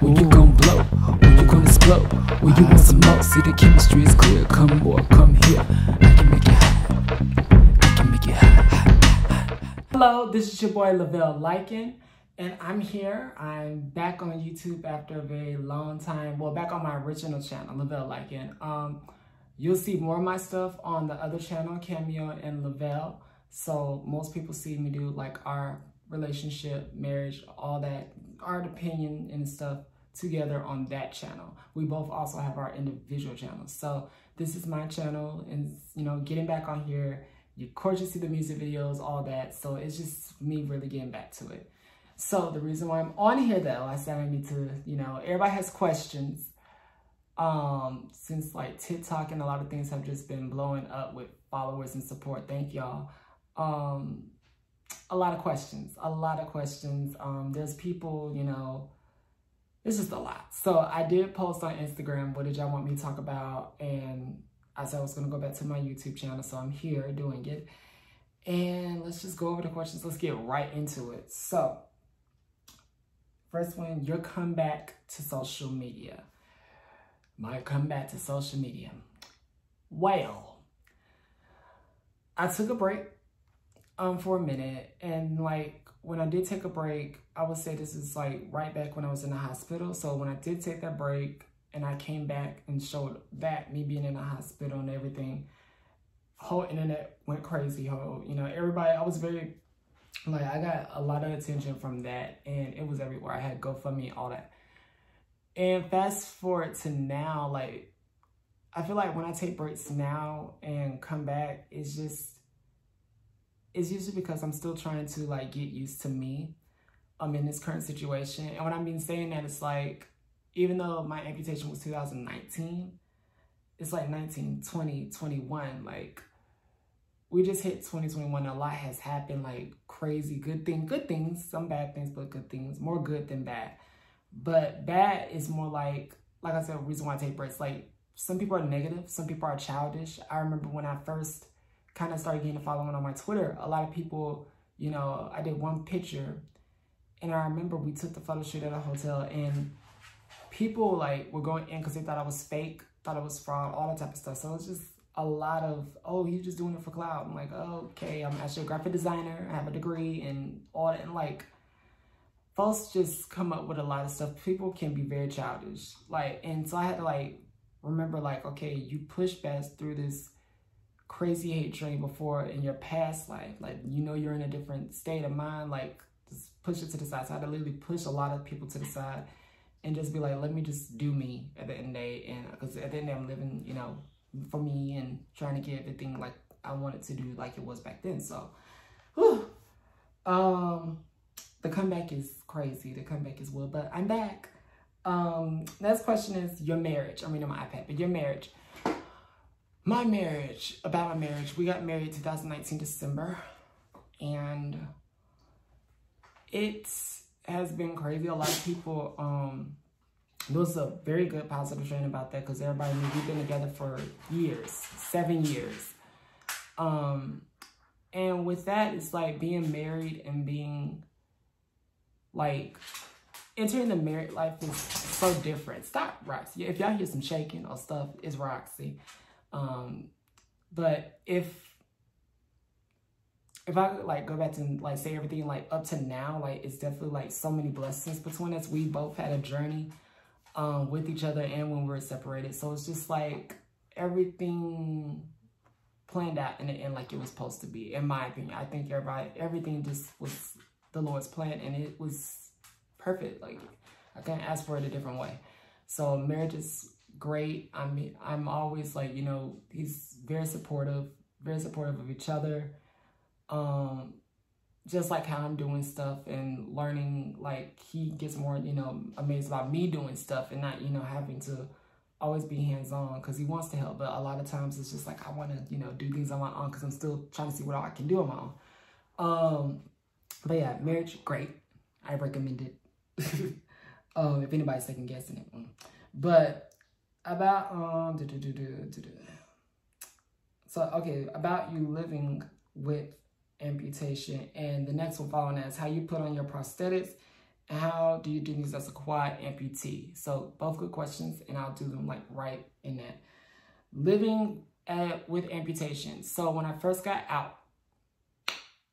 When you gon' blow, when you gon' explode, when you want some more. See the chemistry is clear. Come more, come here. I can make it hot. I can make it hot. Hello, this is your boy Lovelllykaon, and I'm here. I'm back on YouTube after a very long time. Well, back on my original channel, Lovelllykaon. You'll see more of my stuff on the other channel, Cameo and Lovell. So most people see me do like our relationship, marriage, all that, our opinion and stuff together on that channel. We both also have our individual channels. So this is my channel, and you know, getting back on here, you of course you see the music videos, all that. So it's just me really getting back to it. So the reason why I'm on here though, I said I need to, you know, everybody has questions. Since like TikTok and a lot of things have just been blowing up with followers and support. Thank y'all. A lot of questions. There's people, you know, it's just a lot. So I did post on Instagram, what did y'all want me to talk about? And I said I was going to go back to my YouTube channel. So I'm here doing it. And let's just go over the questions. Let's get right into it. So first one, your comeback to social media. My comeback to social media. Well, I took a break for a minute, and like when I did take a break, I would say this is like right back when I was in the hospital. So when I did take that break and I came back and showed that, me being in the hospital and everything, whole internet went crazy. You know, everybody, I was very, like, I got a lot of attention from that, and it was everywhere. I had GoFundMe, all that. And fast forward to now, like, I feel like when I take breaks now and come back, it's usually because I'm still trying to like get used to me in this current situation. And when I mean saying that, it's like, even though my amputation was 2019, it's like 19, 20, 21, like we just hit 2021. A lot has happened, like crazy, good things, some bad things, but good things, more good than bad. But bad is more like I said, the reason why I take breaks, like some people are negative, some people are childish. I remember when I first kind of started getting a following on my Twitter, a lot of people, you know, I did one picture, and I remember we took the photo shoot at a hotel, and people like were going in because they thought I was fake, thought it was fraud, all that type of stuff. So it's just a lot of, oh, you're just doing it for clout. I'm like, oh, okay, I'm actually a graphic designer, I have a degree and all that. And like, folks just come up with a lot of stuff. People can be very childish. Like, and so I had to like, remember like, okay, you pushed past through this crazy hate train before in your past life. Like, you know, you're in a different state of mind, like just push it to the side. So I had to literally push a lot of people to the side and just be like, let me just do me at the end of the day. And because at the end of the day, I'm living, you know, for me and trying to get everything like I wanted to do like it was back then. So, whew. The comeback is crazy. The comeback is wild, but I'm back. Next question is your marriage. I'm reading my iPad, but your marriage. My marriage, about my marriage. We got married 2019 December, and it has been crazy. A lot of people, there was a very good positive trend about that because everybody knew we've been together for years, 7 years. And with that, it's like being married and being like, entering the married life is so different. Stop, Roxy. If y'all hear some shaking or stuff, it's Roxy. But if I could like go back to like say everything like up to now, like it's definitely like so many blessings between us. We both had a journey with each other and when we were separated. So it's just like everything planned out in the end like it was supposed to be, in my opinion. I think everything just was the Lord's plan, and it was perfect. Like I can't ask for it a different way. So marriage is great. I mean, I'm always like, you know, he's very supportive of each other. Just like how I'm doing stuff and learning, like he gets more, you know, amazed about me doing stuff and not, you know, having to always be hands-on because he wants to help. But a lot of times it's just like I want to, you know, do things on my own because I'm still trying to see what all I can do on my own. But yeah, marriage, great. I recommend it. If anybody's second guessing it. But about so okay, about you living with amputation, and the next one following that is how you put on your prosthetics And how do you do these as a quad amputee? So both good questions, and I'll do them like right in that. Living with amputation. So when I first got out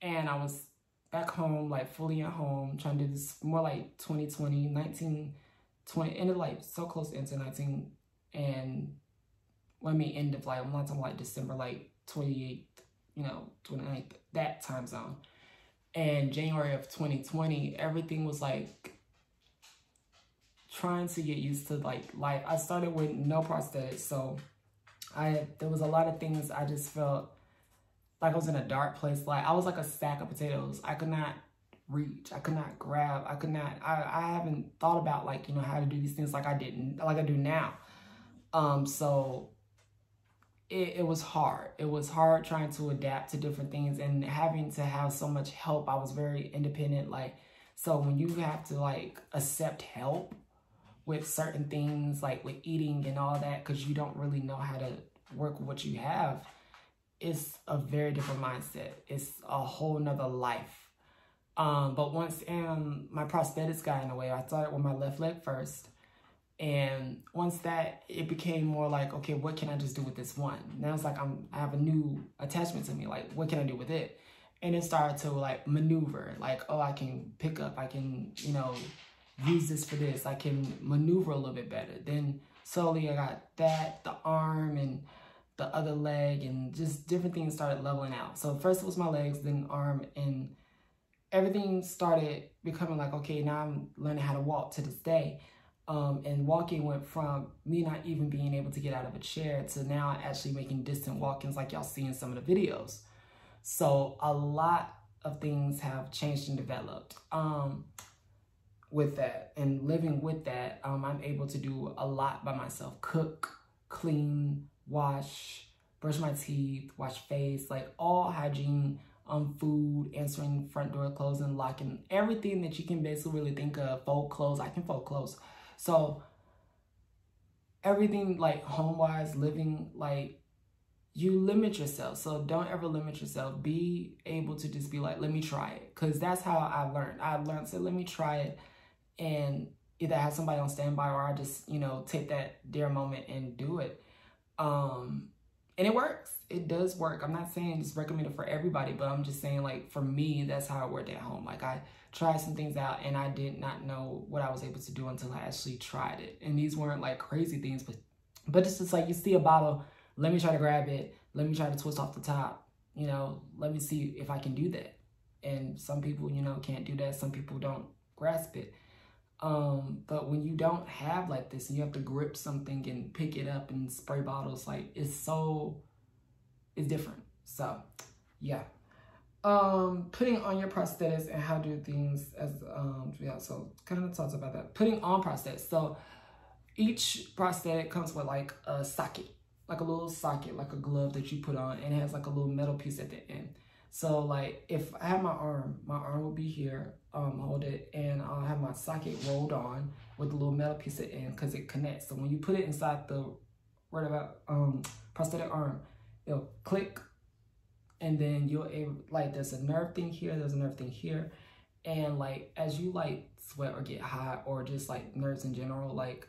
and I was back home, like fully at home, trying to do this more like 2020, 1920, ended like so close into 19, and when I mean end of like, I'm not talking like December, like 28th, you know, 29th, that time zone. And January of 2020, everything was like trying to get used to like life. I started with no prosthetics, so there was a lot of things I just felt like I was in a dark place. Like I was like a sack of potatoes. I could not reach, I could not grab, I haven't thought about like, you know, how to do these things like I do now. So it was hard. It was hard trying to adapt to different things and having to have so much help. I was very independent. Like, so when you have to like accept help with certain things, like with eating and all that, because you don't really know how to work with what you have, it's a very different mindset. It's a whole nother life. But once my prosthetics got in the way, I started with my left leg first. And once that, it became more like, okay, what can I just do with this one? Now it's like I have a new attachment to me. Like, what can I do with it? And it started to like maneuver. Like, oh, I can pick up. I can, you know, use this for this. I can maneuver a little bit better. Then slowly I got that, the arm and the other leg, and just different things started leveling out. So first it was my legs, then arm, and everything started becoming like, okay, now I'm learning how to walk to this day. And walking went from me not even being able to get out of a chair to now actually making distant walk-ins like y'all see in some of the videos. So a lot of things have changed and developed with that. And living with that, I'm able to do a lot by myself. Cook, clean, wash, brush my teeth, wash face, like all hygiene, food, answering front door, closing, locking, everything that you can basically really think of. Fold clothes, I can fold clothes. So everything like home-wise, living, like you limit yourself. So don't ever limit yourself. Be able to just be like, let me try it. Because that's how I learned. I learned to let me try it and either have somebody on standby or I just, you know, take that dare moment and do it. And it works. It does work. I'm not saying it's recommended for everybody, but I'm just saying like for me, that's how it worked at home. Like I tried some things out and I did not know what I was able to do until I actually tried it. And these weren't like crazy things, but it's just like you see a bottle, let me try to grab it. Let me try to twist off the top, you know, let me see if I can do that. And some people, you know, can't do that. Some people don't grasp it. But when you don't have like this and you have to grip something and pick it up and spray bottles, like it's different. So yeah. Putting on your prosthetics and how to do things as, yeah, so kind of talks about that. Putting on prosthetics. So each prosthetic comes with like a socket, like a little socket, like a glove that you put on, and it has like a little metal piece at the end. So like if I have my arm will be here, hold it, and I'll have my socket rolled on with a little metal piece at the end because it connects. So when you put it inside the prosthetic arm, it'll click, and then you'll able, like there's a nerve thing here, there's a nerve thing here, and like as you like sweat or get hot or just like nerves in general, like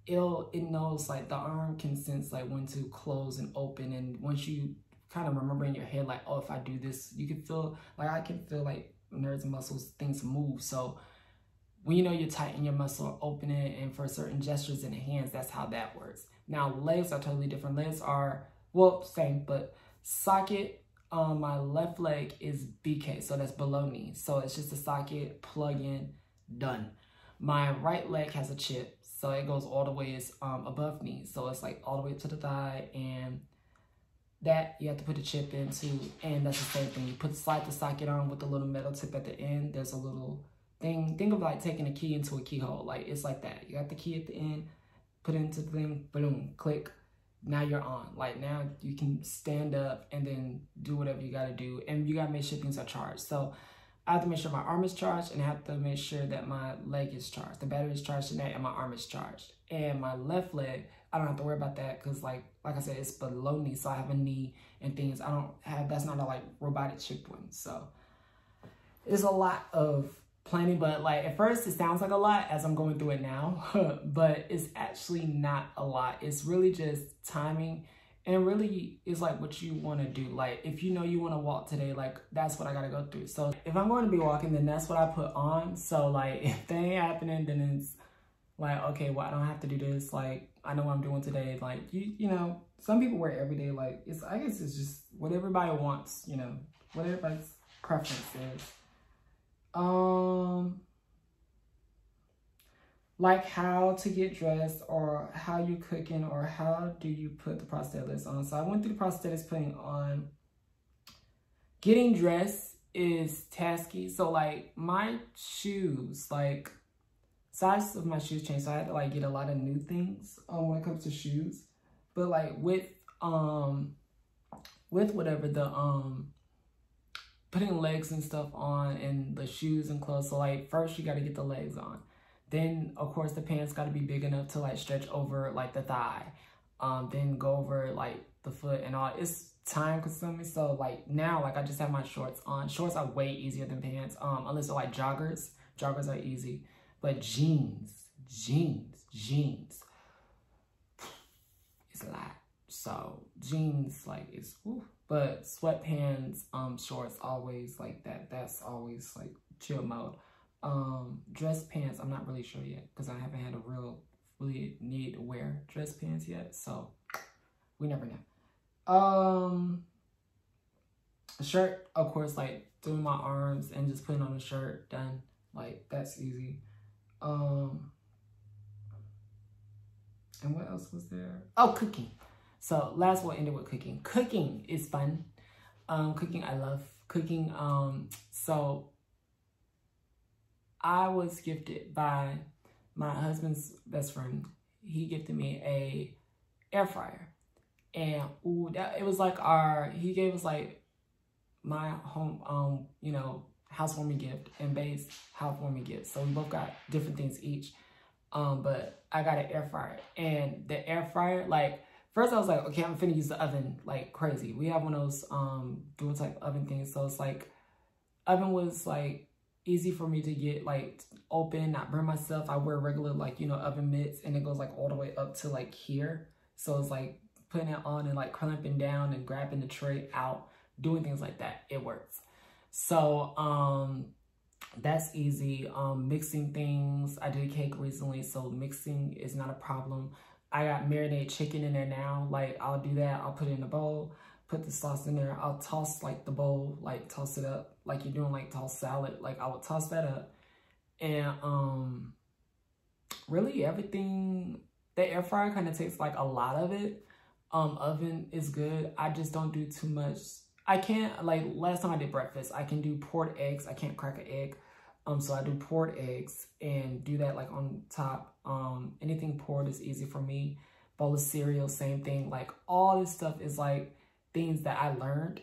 it knows, like the arm can sense like when to close and open, and once you kind of remember in your head like, oh, if I do this, you can feel like I can feel like nerves and muscles, things move. So when you know you're tighten your muscle, open it, and for certain gestures in the hands, that's how that works. Now legs are totally different. Legs are, well, same, but socket on my left leg is BK, so that's below knee. So it's just a socket, plug in, done. My right leg has a chip, so it goes all the way above knee. So it's like all the way up to the thigh, and that you have to put a chip into, and that's the same thing. You slide the socket on with a little metal tip at the end. There's a little thing. Think of like taking a key into a keyhole. Like it's like that. You got the key at the end, put it into the thing, boom, click. Now you're on. Like now you can stand up and then do whatever you got to do, and you got to make sure things are charged. So I have to make sure my arm is charged, and I have to make sure that my leg is charged. The battery is charged in that, and my arm is charged. And my left leg, I don't have to worry about that because like I said, it's below knee, so I have a knee and things. I don't have, that's not a like robotic chipped one. So there's a lot of planning, but like at first it sounds like a lot as I'm going through it now, but it's actually not a lot. It's really just timing, and really is like what you want to do. Like if you know you want to walk today, like that's what I got to go through. So if I'm going to be walking, then that's what I put on. So like if that ain't happening, then it's like, okay, well, I don't have to do this. Like I know what I'm doing today. Like you know, some people wear it every day. Like I guess it's just what everybody wants, you know, what everybody's preference is. Like how to get dressed, or how you cooking, or how do you put the prosthetics on. So I went through the prosthetics putting on. Getting dressed is tasky. So like my shoes, like size of my shoes changed. So I had to like get a lot of new things when it comes to shoes. But like with whatever the putting legs and stuff on, and the shoes and clothes. So like first you got to get the legs on. Then of course the pants got to be big enough to like stretch over like the thigh. Then go over like the foot and all. It's time consuming. So like now, like I just have my shorts on. Shorts are way easier than pants. Unless they're like joggers. Joggers are easy. But jeans. It's a lot. So jeans like it's woo. But sweatpants, shorts always like that. That's always like chill mode. Dress pants, I'm not really sure yet because I haven't had a really need to wear dress pants yet. So we never know. A shirt, of course, like doing my arms and just putting on a shirt, done. Like that's easy. And what else was there? Oh, cooking. So last one ended with cooking. Cooking is fun. Cooking, I love cooking. So I was gifted by my husband's best friend. He gifted me a air fryer. And ooh, it was like he gave us like my home, you know, housewarming gift and Bae's housewarming gift. So we both got different things each. But I got an air fryer, and the air fryer, like, first I was like, okay, I'm finna use the oven like crazy. We have one of those dual type oven things. So it's like, oven was like easy for me to get like open, not burn myself. I wear regular like, you know, oven mitts, and it goes like all the way up to like here. So it's like putting it on and like clamping down and grabbing the tray out, doing things like that. It works. So that's easy. Mixing things. I did a cake recently, so mixing is not a problem. I got marinated chicken in there now. Like I'll do that. I'll put it in a bowl, put the sauce in there. I'll toss like the bowl, like toss it up like you're doing like toss salad. Like I would toss that up. And really everything, the air fryer kind of takes like a lot of it. Oven is good. I just don't do too much. I can't, like last time I did breakfast, I can do poured eggs. I can't crack an egg. So I do poured eggs and do that like on top. Anything poured is easy for me. Bowl of cereal, same thing. Like all this stuff is like things that I learned.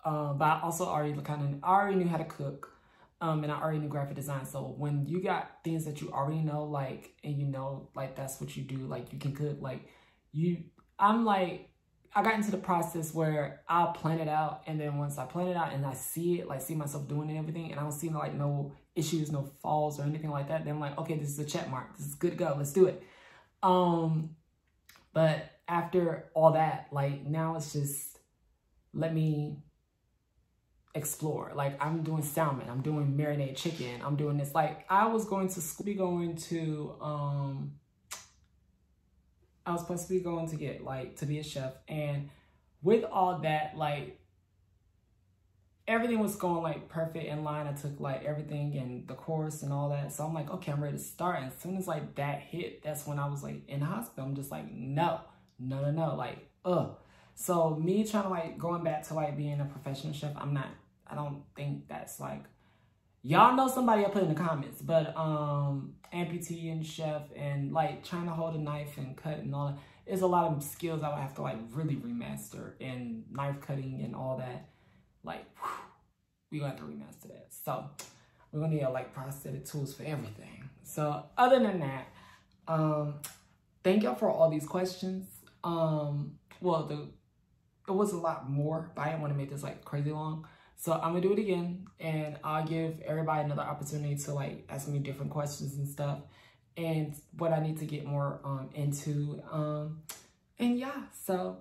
But I also already knew how to cook. And I already knew graphic design. So when you got things that you already know, like, and you know, like that's what you do, like you can cook, like I got into the process where I'll plan it out, and then once I plan it out and I see it, like see myself doing it and everything, and I don't see no issues, no falls or anything like that, then I'm like, okay, this is a check mark. This is good to go. Let's do it. But after all that, like now it's just, let me explore. Like I'm doing salmon, I'm doing marinated chicken, I'm doing this. Like I was supposed to be going to get like to be a chef, and with all that, like everything was going like perfect in line. I took like everything and the course and all that, so I'm like, okay, I'm ready to start. And as soon as like that hit, that's when I was like in the hospital. I'm just like, no, like so me trying to like going back to like being a professional chef, I don't think that's like, y'all know somebody, I'll put in the comments, but amputee and chef and like trying to hold a knife and cut and all that, it's a lot of skills I would have to like really remaster, and knife cutting and all that, like we're gonna have to remaster that. So we're gonna need like prosthetic tools for everything. So other than that, thank y'all for all these questions. Well, it was a lot more, but I didn't want to make this like crazy long. So I'm gonna do it again, and I'll give everybody another opportunity to like ask me different questions and stuff, and what I need to get more into. And yeah, so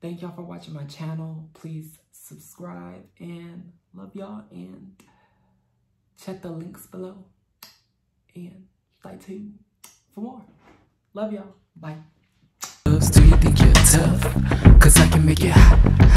thank y'all for watching my channel. Please subscribe, and love y'all, and check the links below, and stay tuned for more. Love y'all. Bye. Do you think you're tough? 'Cause I can make it hot.